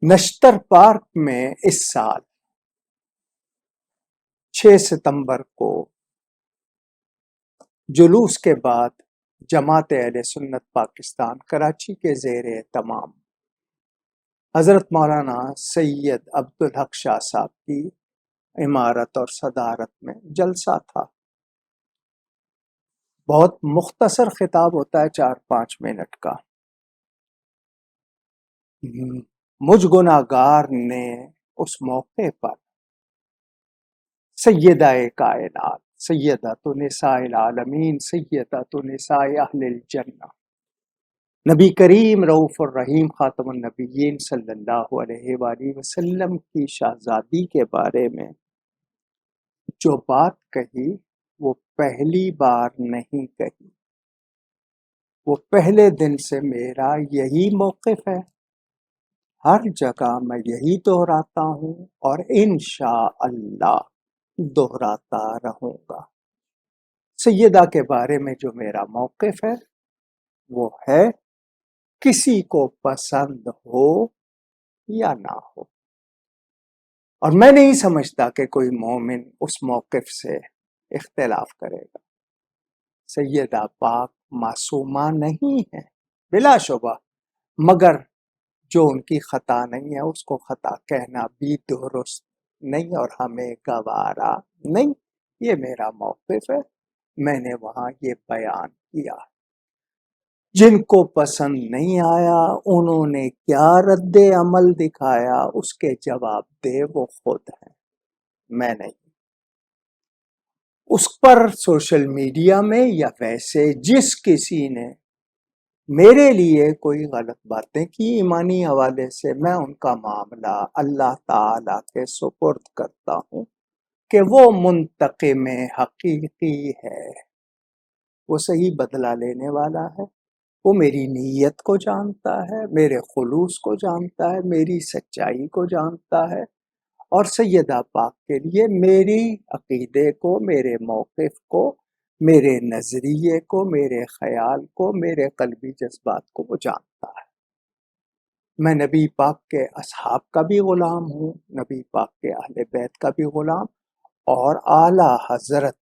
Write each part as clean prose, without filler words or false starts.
نشتر park میں اس سال 6 ستمبر کو جلوس کے بعد جماعت اہل سنت پاکستان کراچی کے زیر اہتمام حضرت مولانا سید عبدالحق شاہ صاحب کی عمارت اور صدارت میں جلسہ تھا۔ بہت مختصر خطاب ہوتا ہے، 4-5 منٹ کا۔ مجھ گناہگار نے اس موقع پر سیدہ کائنات، سیدۃ نساء العالمین، سیدۃ نساء اہل الجنہ، نبی کریم رؤوف الرحیم خاتم النبیین صلی اللہ علیہ وآلہ وسلم کی شہزادی کے بارے میں جو بات کہی وہ پہلی بار نہیں کہی، وہ پہلے دن سے میرا یہی موقف ہے، ہر جگہ میں یہی دہراتا ہوں اور انشاءاللہ دہراتا رہوں گا۔ سیدہ کے بارے میں جو میرا موقف ہے وہ ہے کسی کو پسند ہو یا نہ ہو، اور میں نہیں سمجھتا کہ کوئی مومن اس موقف سے اختلاف کرے گا۔ سیدہ پاک معصومہ نہیں ہے بلا شبہ، مگر جو ان کی خطا نہیں ہے اس کو خطا کہنا بھی درست نہیں اور ہمیں گوارا نہیں۔ یہ میرا موقف ہے، میں نے وہاں یہ بیان کیا۔ جن کو پسند نہیں آیا انہوں نے کیا رد عمل دکھایا، اس کے جواب دے وہ خود ہیں، میں نہیں۔ اس پر سوشل میڈیا میں یا ویسے جس کسی نے میرے لیے کوئی غلط باتیں کی ایمانی حوالے سے، میں ان کا معاملہ اللہ تعالی کے سپرد کرتا ہوں کہ وہ منتقم حقیقی ہے، وہ صحیح بدلہ لینے والا ہے، وہ میری نیت کو جانتا ہے، میرے خلوص کو جانتا ہے، میری سچائی کو جانتا ہے، اور سیدہ پاک کے لیے میری عقیدے کو، میرے موقف کو، میرے نظریے کو، میرے خیال کو، میرے قلبی جذبات کو وہ جانتا ہے۔ میں نبی پاک کے اصحاب کا بھی غلام ہوں، نبی پاک کے اہل بیت کا بھی غلام، اور اعلیٰ حضرت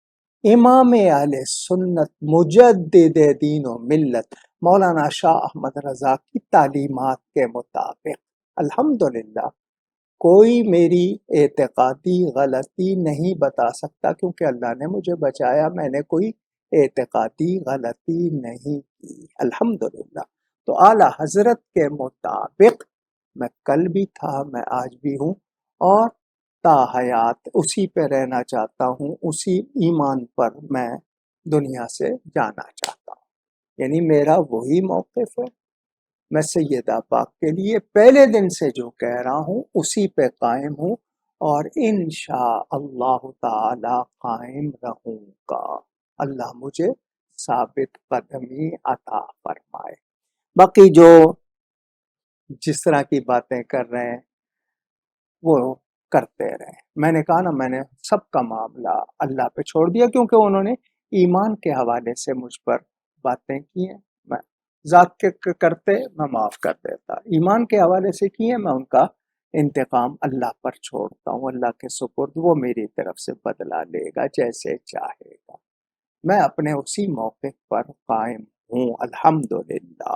امام اہل سنت مجدد دین و ملت مولانا شاہ احمد رضا کی تعلیمات کے مطابق الحمدللہ کوئی میری اعتقادی غلطی نہیں بتا سکتا، کیونکہ اللہ نے مجھے بچایا، میں نے کوئی اعتقادی غلطی نہیں کی الحمدللہ۔ تو اعلیٰ حضرت کے مطابق میں کل بھی تھا، میں آج بھی ہوں، اور تا حیات اسی پہ رہنا چاہتا ہوں، اسی ایمان پر میں دنیا سے جانا چاہتا ہوں، یعنی میرا وہی موقف ہے۔ میں سیدہ پاک کے لیے پہلے دن سے جو کہہ رہا ہوں اسی پہ قائم ہوں، اور انشاءاللہ تعالی قائم رہوں گا۔ اللہ مجھے ثابت قدمی عطا فرمائے۔ باقی جو جس طرح کی باتیں کر رہے ہیں وہ کرتے رہیں۔ میں نے کہا نا، میں نے سب کا معاملہ اللہ پہ چھوڑ دیا، کیونکہ انہوں نے ایمان کے حوالے سے مجھ پر باتیں کی ہیں، میں ذات کے کرتے میں معاف کر دیتا، ایمان کے حوالے سے کی ہیں، میں ان کا انتقام اللہ پر چھوڑتا ہوں، اللہ کے سپرد، وہ میری طرف سے بدلہ لے گا جیسے چاہے گا۔ میں اپنے اسی موقف پر قائم ہوں الحمدللہ۔